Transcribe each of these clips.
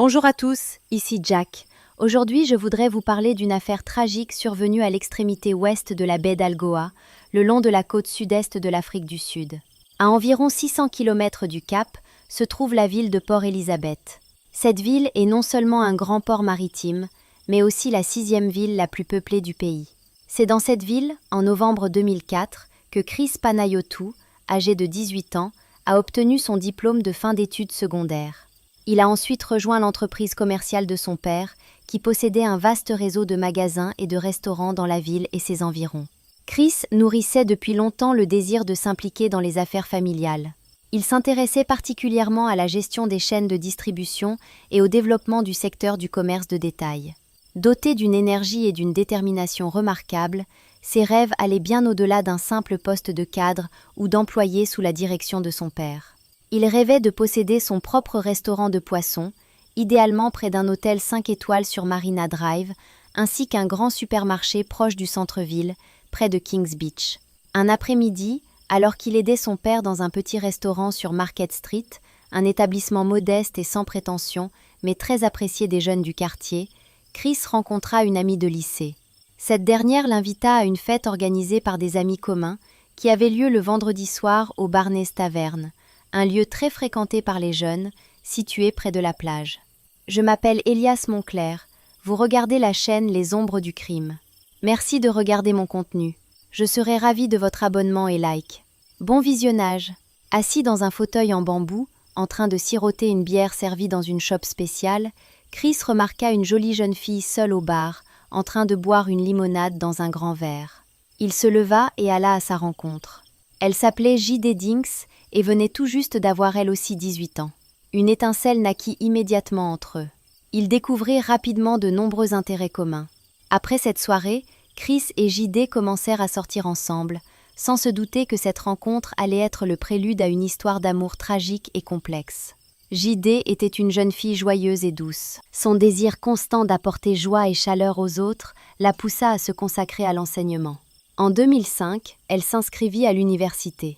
Bonjour à tous, ici Jack. Aujourd'hui, je voudrais vous parler d'une affaire tragique survenue à l'extrémité ouest de la baie d'Algoa, le long de la côte sud-est de l'Afrique du Sud. À environ 600 km du Cap se trouve la ville de Port Elizabeth. Cette ville est non seulement un grand port maritime, mais aussi la 6e ville la plus peuplée du pays. C'est dans cette ville, en novembre 2004, que Chris Panayiotou, âgé de 18 ans, a obtenu son diplôme de fin d'études secondaires. Il a ensuite rejoint l'entreprise commerciale de son père, qui possédait un vaste réseau de magasins et de restaurants dans la ville et ses environs. Chris nourrissait depuis longtemps le désir de s'impliquer dans les affaires familiales. Il s'intéressait particulièrement à la gestion des chaînes de distribution et au développement du secteur du commerce de détail. Doté d'une énergie et d'une détermination remarquables, ses rêves allaient bien au-delà d'un simple poste de cadre ou d'employé sous la direction de son père. Il rêvait de posséder son propre restaurant de poissons, idéalement près d'un hôtel 5 étoiles sur Marina Drive, ainsi qu'un grand supermarché proche du centre-ville, près de Kings Beach. Un après-midi, alors qu'il aidait son père dans un petit restaurant sur Market Street, un établissement modeste et sans prétention, mais très apprécié des jeunes du quartier, Chris rencontra une amie de lycée. Cette dernière l'invita à une fête organisée par des amis communs, qui avait lieu le vendredi soir au Barney's Tavern, un lieu très fréquenté par les jeunes, situé près de la plage. Je m'appelle Elias Monclerc, vous regardez la chaîne Les Ombres du Crime. Merci de regarder mon contenu. Je serai ravi de votre abonnement et like. Bon visionnage. Assis dans un fauteuil en bambou, en train de siroter une bière servie dans une shop spéciale, Chris remarqua une jolie jeune fille seule au bar, en train de boire une limonade dans un grand verre. Il se leva et alla à sa rencontre. Elle s'appelait J.D. Dinks et venait tout juste d'avoir elle aussi 18 ans. Une étincelle naquit immédiatement entre eux. Ils découvrirent rapidement de nombreux intérêts communs. Après cette soirée, Chris et J.D. commencèrent à sortir ensemble, sans se douter que cette rencontre allait être le prélude à une histoire d'amour tragique et complexe. J.D. était une jeune fille joyeuse et douce. Son désir constant d'apporter joie et chaleur aux autres la poussa à se consacrer à l'enseignement. En 2005, elle s'inscrivit à l'université.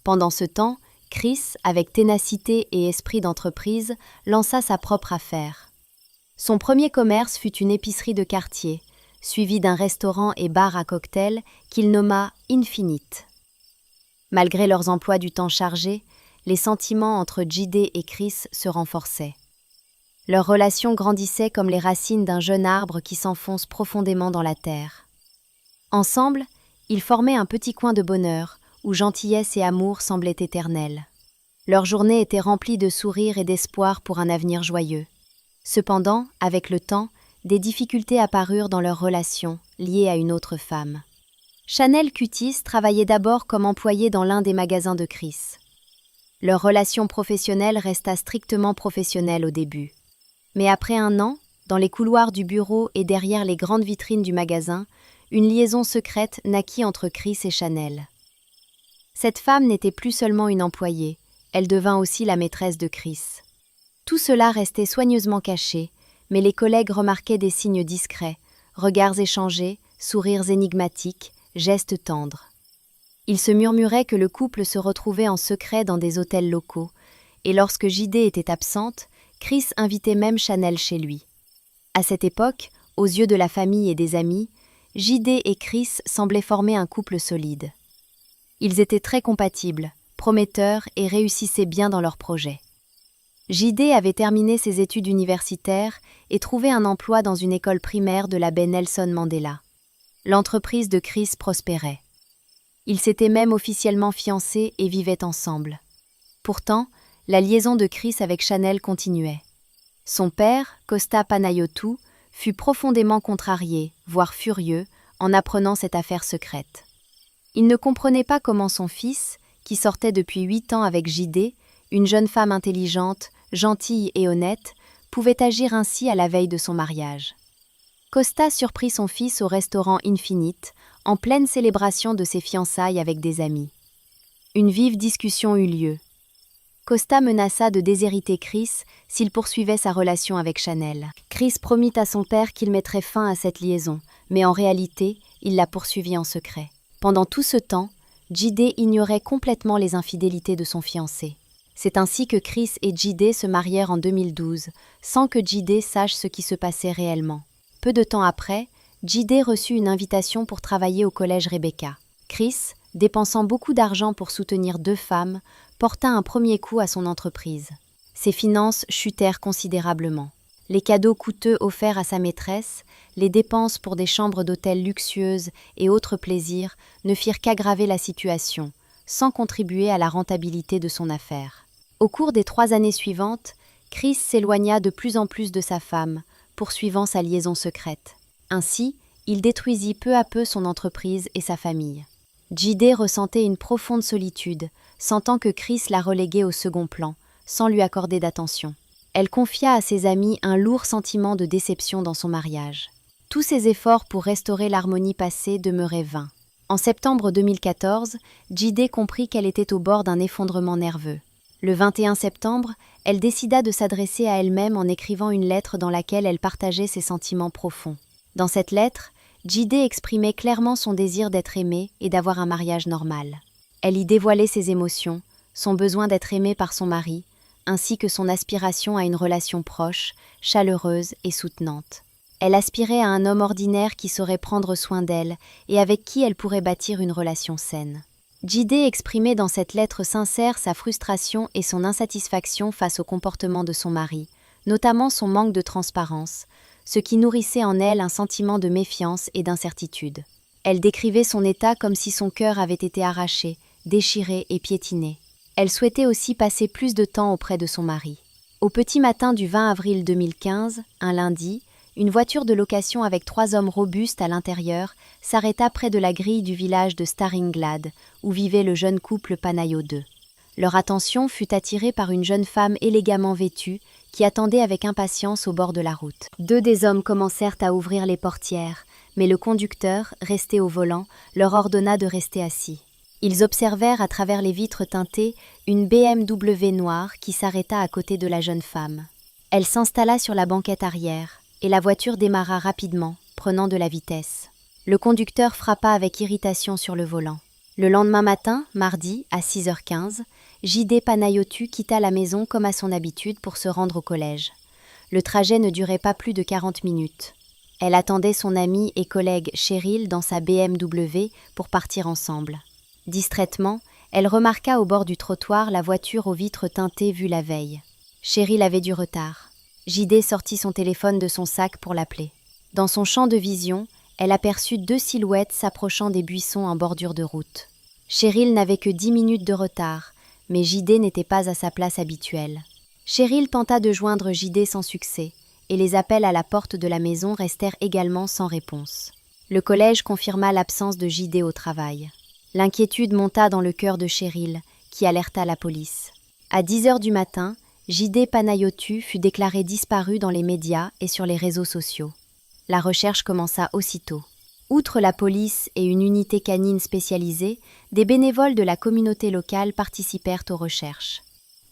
Pendant ce temps, Chris, avec ténacité et esprit d'entreprise, lança sa propre affaire. Son premier commerce fut une épicerie de quartier, suivi d'un restaurant et bar à cocktails qu'il nomma Infinite. Malgré leurs emplois du temps chargés, les sentiments entre J.D. et Chris se renforçaient. Leur relation grandissait comme les racines d'un jeune arbre qui s'enfonce profondément dans la terre. Ensemble, ils formaient un petit coin de bonheur, où gentillesse et amour semblaient éternels. Leur journée était remplie de sourires et d'espoir pour un avenir joyeux. Cependant, avec le temps, des difficultés apparurent dans leur relation, liées à une autre femme. Chanel Cutis travaillait d'abord comme employée dans l'un des magasins de Chris. Leur relation professionnelle resta strictement professionnelle au début. Mais après un an, dans les couloirs du bureau et derrière les grandes vitrines du magasin, une liaison secrète naquit entre Chris et Chanel. Cette femme n'était plus seulement une employée, elle devint aussi la maîtresse de Chris. Tout cela restait soigneusement caché, mais les collègues remarquaient des signes discrets, regards échangés, sourires énigmatiques, gestes tendres. Il se murmurait que le couple se retrouvait en secret dans des hôtels locaux, et lorsque J.D. était absente, Chris invitait même Chanel chez lui. À cette époque, aux yeux de la famille et des amis, J.D. et Chris semblaient former un couple solide. Ils étaient très compatibles, prometteurs et réussissaient bien dans leurs projets. J.D. avait terminé ses études universitaires et trouvé un emploi dans une école primaire de la baie Nelson Mandela. L'entreprise de Chris prospérait. Ils s'étaient même officiellement fiancés et vivaient ensemble. Pourtant, la liaison de Chris avec Chanel continuait. Son père, Costa Panayiotou, fut profondément contrarié, voire furieux, en apprenant cette affaire secrète. Il ne comprenait pas comment son fils, qui sortait depuis 8 ans avec J.D., une jeune femme intelligente, gentille et honnête, pouvait agir ainsi à la veille de son mariage. Costa surprit son fils au restaurant Infinite, en pleine célébration de ses fiançailles avec des amis. Une vive discussion eut lieu. Costa menaça de déshériter Chris s'il poursuivait sa relation avec Chanel. Chris promit à son père qu'il mettrait fin à cette liaison, mais en réalité, il la poursuivit en secret. Pendant tout ce temps, J.D. ignorait complètement les infidélités de son fiancé. C'est ainsi que Chris et Jide se marièrent en 2012, sans que Jide sache ce qui se passait réellement. Peu de temps après, Jide reçut une invitation pour travailler au collège Rebecca. Chris, dépensant beaucoup d'argent pour soutenir 2 femmes, porta un premier coup à son entreprise. Ses finances chutèrent considérablement. Les cadeaux coûteux offerts à sa maîtresse, les dépenses pour des chambres d'hôtel luxueuses et autres plaisirs ne firent qu'aggraver la situation, sans contribuer à la rentabilité de son affaire. Au cours des 3 années suivantes, Chris s'éloigna de plus en plus de sa femme, poursuivant sa liaison secrète. Ainsi, il détruisit peu à peu son entreprise et sa famille. Jide ressentait une profonde solitude, sentant que Chris la reléguait au second plan, sans lui accorder d'attention. Elle confia à ses amis un lourd sentiment de déception dans son mariage. Tous ses efforts pour restaurer l'harmonie passée demeuraient vains. En septembre 2014, Jide comprit qu'elle était au bord d'un effondrement nerveux. Le 21 septembre, elle décida de s'adresser à elle-même en écrivant une lettre dans laquelle elle partageait ses sentiments profonds. Dans cette lettre, Jide exprimait clairement son désir d'être aimée et d'avoir un mariage normal. Elle y dévoilait ses émotions, son besoin d'être aimée par son mari, ainsi que son aspiration à une relation proche, chaleureuse et soutenante. Elle aspirait à un homme ordinaire qui saurait prendre soin d'elle et avec qui elle pourrait bâtir une relation saine. Jide exprimait dans cette lettre sincère sa frustration et son insatisfaction face au comportement de son mari, notamment son manque de transparence, ce qui nourrissait en elle un sentiment de méfiance et d'incertitude. Elle décrivait son état comme si son cœur avait été arraché, déchiré et piétiné. Elle souhaitait aussi passer plus de temps auprès de son mari. Au petit matin du 20 avril 2015, un lundi, une voiture de location avec 3 hommes robustes à l'intérieur s'arrêta près de la grille du village de Staringlad, où vivait le jeune couple Panayo II. Leur attention fut attirée par une jeune femme élégamment vêtue qui attendait avec impatience au bord de la route. 2 des hommes commencèrent à ouvrir les portières, mais le conducteur, resté au volant, leur ordonna de rester assis. Ils observèrent à travers les vitres teintées une BMW noire qui s'arrêta à côté de la jeune femme. Elle s'installa sur la banquette arrière, et la voiture démarra rapidement, prenant de la vitesse. Le conducteur frappa avec irritation sur le volant. Le lendemain matin, mardi, à 6h15, Jide Panayotu quitta la maison comme à son habitude pour se rendre au collège. Le trajet ne durait pas plus de 40 minutes. Elle attendait son amie et collègue Cheryl dans sa BMW pour partir ensemble. Distraitement, elle remarqua au bord du trottoir la voiture aux vitres teintées vue la veille. Cheryl avait du retard. Jide sortit son téléphone de son sac pour l'appeler. Dans son champ de vision, elle aperçut 2 silhouettes s'approchant des buissons en bordure de route. Cheryl n'avait que 10 minutes de retard, mais Jide n'était pas à sa place habituelle. Cheryl tenta de joindre Jide sans succès, et les appels à la porte de la maison restèrent également sans réponse. Le collège confirma l'absence de Jide au travail. L'inquiétude monta dans le cœur de Cheryl, qui alerta la police. À 10h du matin, Jide Panayotu fut déclaré disparu dans les médias et sur les réseaux sociaux. La recherche commença aussitôt. Outre la police et une unité canine spécialisée, des bénévoles de la communauté locale participèrent aux recherches.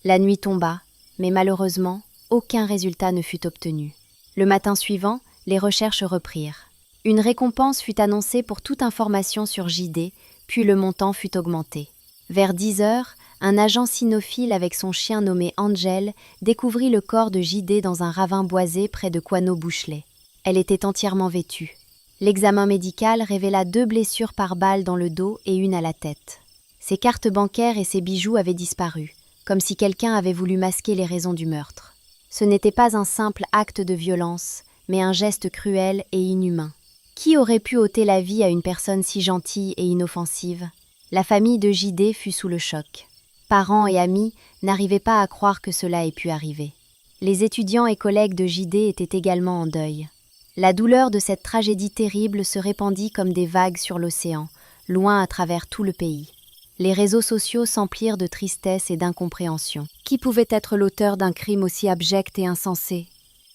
La nuit tomba, mais malheureusement, aucun résultat ne fut obtenu. Le matin suivant, les recherches reprirent. Une récompense fut annoncée pour toute information sur Jide, puis le montant fut augmenté. Vers 10h, un agent cynophile avec son chien nommé Angel découvrit le corps de Jide dans un ravin boisé près de Coineau-Bouchelet. Elle était entièrement vêtue. L'examen médical révéla 2 blessures par balle dans le dos et une à la tête. Ses cartes bancaires et ses bijoux avaient disparu, comme si quelqu'un avait voulu masquer les raisons du meurtre. Ce n'était pas un simple acte de violence, mais un geste cruel et inhumain. Qui aurait pu ôter la vie à une personne si gentille et inoffensive ? La famille de Jide fut sous le choc. Parents et amis n'arrivaient pas à croire que cela ait pu arriver. Les étudiants et collègues de Jide étaient également en deuil. La douleur de cette tragédie terrible se répandit comme des vagues sur l'océan, loin à travers tout le pays. Les réseaux sociaux s'emplirent de tristesse et d'incompréhension. Qui pouvait être l'auteur d'un crime aussi abject et insensé ?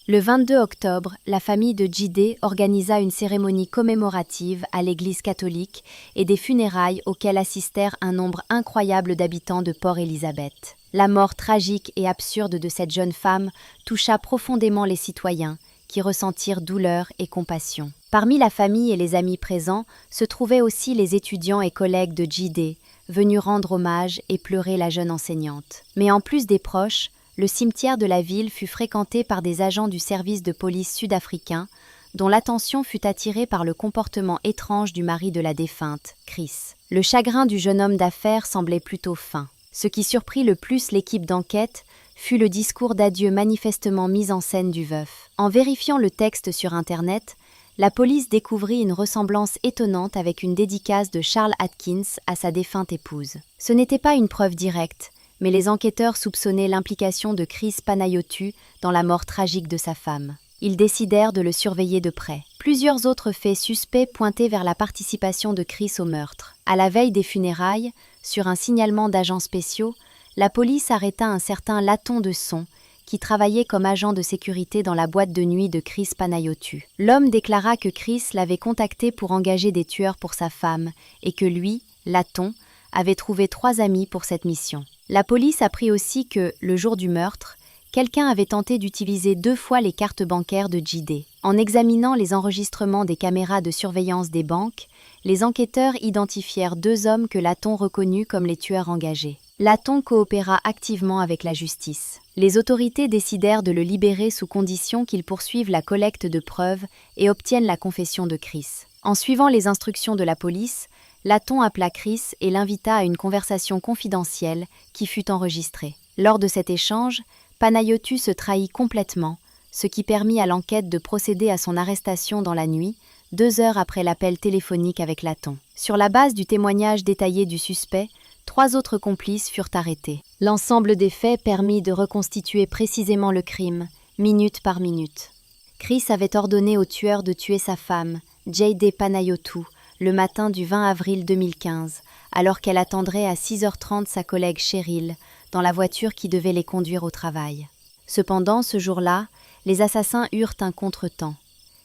Le 22 octobre, la famille de Jide organisa une cérémonie commémorative à l'église catholique et des funérailles auxquelles assistèrent un nombre incroyable d'habitants de Port-Elizabeth. La mort tragique et absurde de cette jeune femme toucha profondément les citoyens, qui ressentirent douleur et compassion. Parmi la famille et les amis présents se trouvaient aussi les étudiants et collègues de Jide, venus rendre hommage et pleurer la jeune enseignante. Mais en plus des proches, le cimetière de la ville fut fréquenté par des agents du service de police sud-africain, dont l'attention fut attirée par le comportement étrange du mari de la défunte, Chris. Le chagrin du jeune homme d'affaires semblait plutôt fin. Ce qui surprit le plus l'équipe d'enquête fut le discours d'adieu manifestement mis en scène du veuf. En vérifiant le texte sur Internet, la police découvrit une ressemblance étonnante avec une dédicace de Charles Atkins à sa défunte épouse. Ce n'était pas une preuve directe, mais les enquêteurs soupçonnaient l'implication de Chris Panayiotou dans la mort tragique de sa femme. Ils décidèrent de le surveiller de près. Plusieurs autres faits suspects pointaient vers la participation de Chris au meurtre. À la veille des funérailles, sur un signalement d'agents spéciaux, la police arrêta un certain Laton de Son, qui travaillait comme agent de sécurité dans la boîte de nuit de Chris Panayiotou. L'homme déclara que Chris l'avait contacté pour engager des tueurs pour sa femme et que lui, Laton, avait trouvé 3 amis pour cette mission. La police apprit aussi que, le jour du meurtre, quelqu'un avait tenté d'utiliser 2 fois les cartes bancaires de JD. En examinant les enregistrements des caméras de surveillance des banques, les enquêteurs identifièrent 2 hommes que Laton reconnut comme les tueurs engagés. Laton coopéra activement avec la justice. Les autorités décidèrent de le libérer sous condition qu'il poursuive la collecte de preuves et obtienne la confession de Chris. En suivant les instructions de la police, Laton appela Chris et l'invita à une conversation confidentielle qui fut enregistrée. Lors de cet échange, Panayiotou se trahit complètement, ce qui permit à l'enquête de procéder à son arrestation dans la nuit, 2 heures après l'appel téléphonique avec Laton. Sur la base du témoignage détaillé du suspect, 3 autres complices furent arrêtés. L'ensemble des faits permit de reconstituer précisément le crime, minute par minute. Chris avait ordonné au tueur de tuer sa femme, J.D. Panayiotou, le matin du 20 avril 2015, alors qu'elle attendrait à 6h30 sa collègue Cheryl, dans la voiture qui devait les conduire au travail. Cependant, ce jour-là, les assassins eurent un contretemps.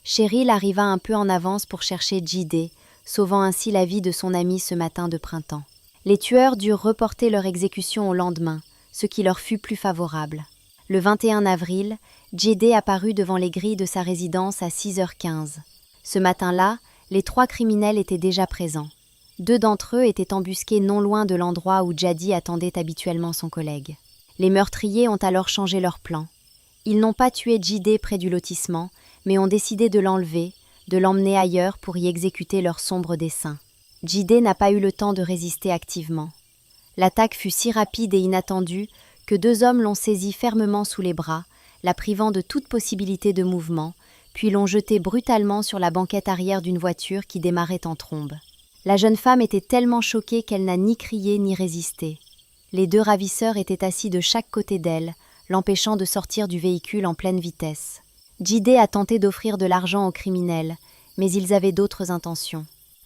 Cheryl arriva un peu en avance pour chercher J.D., sauvant ainsi la vie de son ami ce matin de printemps. Les tueurs durent reporter leur exécution au lendemain, ce qui leur fut plus favorable. Le 21 avril, J.D. apparut devant les grilles de sa résidence à 6h15. Ce matin-là, les 3 criminels étaient déjà présents. 2 d'entre eux étaient embusqués non loin de l'endroit où J.D. attendait habituellement son collègue. Les meurtriers ont alors changé leur plan. Ils n'ont pas tué J.D. près du lotissement, mais ont décidé de l'enlever, de l'emmener ailleurs pour y exécuter leur sombre dessein. J.D. n'a pas eu le temps de résister activement. L'attaque fut si rapide et inattendue que 2 hommes l'ont saisi fermement sous les bras, la privant de toute possibilité de mouvement, puis l'ont jeté brutalement sur la banquette arrière d'une voiture qui démarrait en trombe. La jeune femme était tellement choquée qu'elle n'a ni crié ni résisté. Les 2 ravisseurs étaient assis de chaque côté d'elle, l'empêchant de sortir du véhicule en pleine vitesse. J.D. a tenté d'offrir de l'argent aux criminels, mais ils avaient d'autres intentions.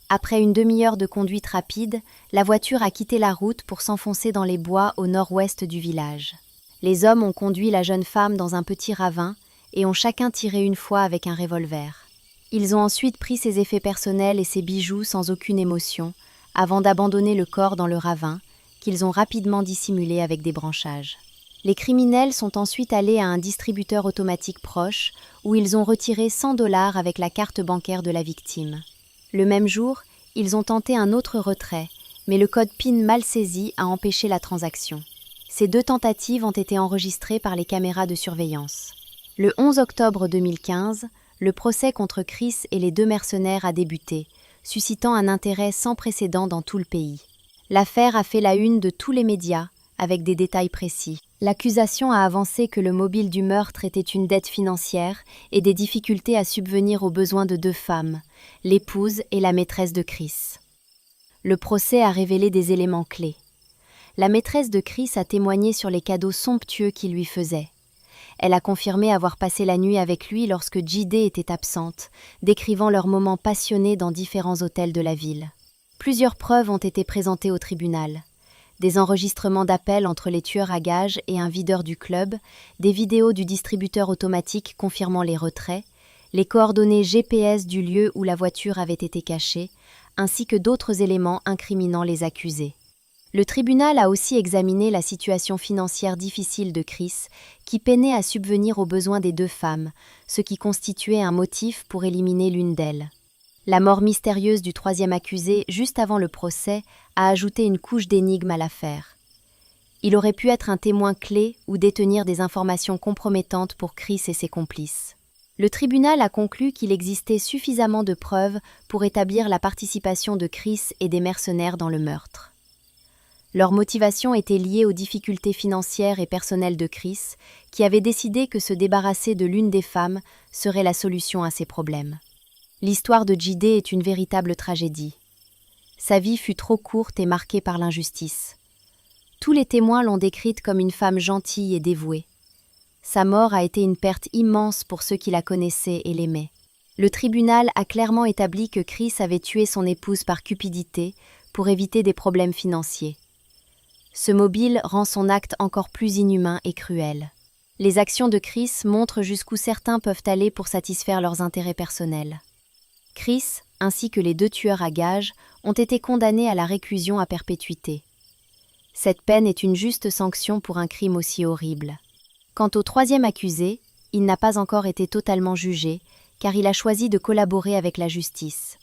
Après une demi-heure de conduite rapide, la voiture a quitté la route pour s'enfoncer dans les bois au nord-ouest du village. Les hommes ont conduit la jeune femme dans un petit ravin et ont chacun tiré une fois avec un revolver. Ils ont ensuite pris ses effets personnels et ses bijoux sans aucune émotion, avant d'abandonner le corps dans le ravin, qu'ils ont rapidement dissimulé avec des branchages. Les criminels sont ensuite allés à un distributeur automatique proche, où ils ont retiré 100 $ avec la carte bancaire de la victime. Le même jour, ils ont tenté un autre retrait, mais le code PIN mal saisi a empêché la transaction. Ces 2 tentatives ont été enregistrées par les caméras de surveillance. Le 11 octobre 2015, le procès contre Chris et les 2 mercenaires a débuté, suscitant un intérêt sans précédent dans tout le pays. L'affaire a fait la une de tous les médias, avec des détails précis. L'accusation a avancé que le mobile du meurtre était une dette financière et des difficultés à subvenir aux besoins de 2 femmes, l'épouse et la maîtresse de Chris. Le procès a révélé des éléments clés. La maîtresse de Chris a témoigné sur les cadeaux somptueux qu'il lui faisait. Elle a confirmé avoir passé la nuit avec lui lorsque J.D. était absente, décrivant leurs moments passionnés dans différents hôtels de la ville. Plusieurs preuves ont été présentées au tribunal. Des enregistrements d'appels entre les tueurs à gages et un videur du club, des vidéos du distributeur automatique confirmant les retraits, les coordonnées GPS du lieu où la voiture avait été cachée, ainsi que d'autres éléments incriminant les accusés. Le tribunal a aussi examiné la situation financière difficile de Chris, qui peinait à subvenir aux besoins des 2 femmes, ce qui constituait un motif pour éliminer l'une d'elles. La mort mystérieuse du troisième accusé, juste avant le procès, a ajouté une couche d'énigme à l'affaire. Il aurait pu être un témoin clé ou détenir des informations compromettantes pour Chris et ses complices. Le tribunal a conclu qu'il existait suffisamment de preuves pour établir la participation de Chris et des mercenaires dans le meurtre. Leur motivation était liée aux difficultés financières et personnelles de Chris, qui avait décidé que se débarrasser de l'une des femmes serait la solution à ses problèmes. L'histoire de Jide est une véritable tragédie. Sa vie fut trop courte et marquée par l'injustice. Tous les témoins l'ont décrite comme une femme gentille et dévouée. Sa mort a été une perte immense pour ceux qui la connaissaient et l'aimaient. Le tribunal a clairement établi que Chris avait tué son épouse par cupidité pour éviter des problèmes financiers. Ce mobile rend son acte encore plus inhumain et cruel. Les actions de Chris montrent jusqu'où certains peuvent aller pour satisfaire leurs intérêts personnels. Chris, ainsi que les deux tueurs à gages, ont été condamnés à la réclusion à perpétuité. Cette peine est une juste sanction pour un crime aussi horrible. Quant au troisième accusé, il n'a pas encore été totalement jugé, car il a choisi de collaborer avec la justice.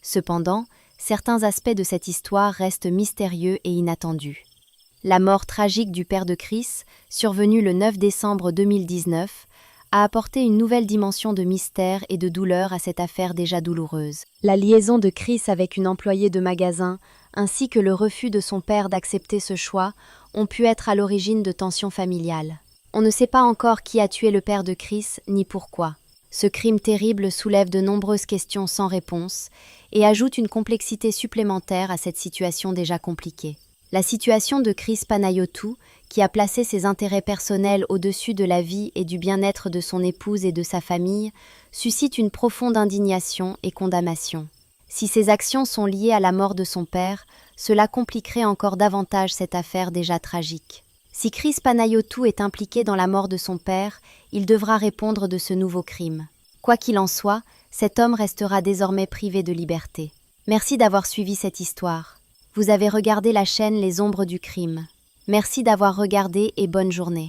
Cependant, certains aspects de cette histoire restent mystérieux et inattendus. La mort tragique du père de Chris, survenue le 9 décembre 2019, a apporté une nouvelle dimension de mystère et de douleur à cette affaire déjà douloureuse. La liaison de Chris avec une employée de magasin, ainsi que le refus de son père d'accepter ce choix, ont pu être à l'origine de tensions familiales. On ne sait pas encore qui a tué le père de Chris, ni pourquoi. Ce crime terrible soulève de nombreuses questions sans réponse et ajoute une complexité supplémentaire à cette situation déjà compliquée. La situation de Chris Panayotou, qui a placé ses intérêts personnels au-dessus de la vie et du bien-être de son épouse et de sa famille, suscite une profonde indignation et condamnation. Si ces actions sont liées à la mort de son père, cela compliquerait encore davantage cette affaire déjà tragique. Si Chris Panayotou est impliqué dans la mort de son père, il devra répondre de ce nouveau crime. Quoi qu'il en soit, cet homme restera désormais privé de liberté. Merci d'avoir suivi cette histoire. Vous avez regardé la chaîne Les Ombres du Crime. Merci d'avoir regardé et bonne journée.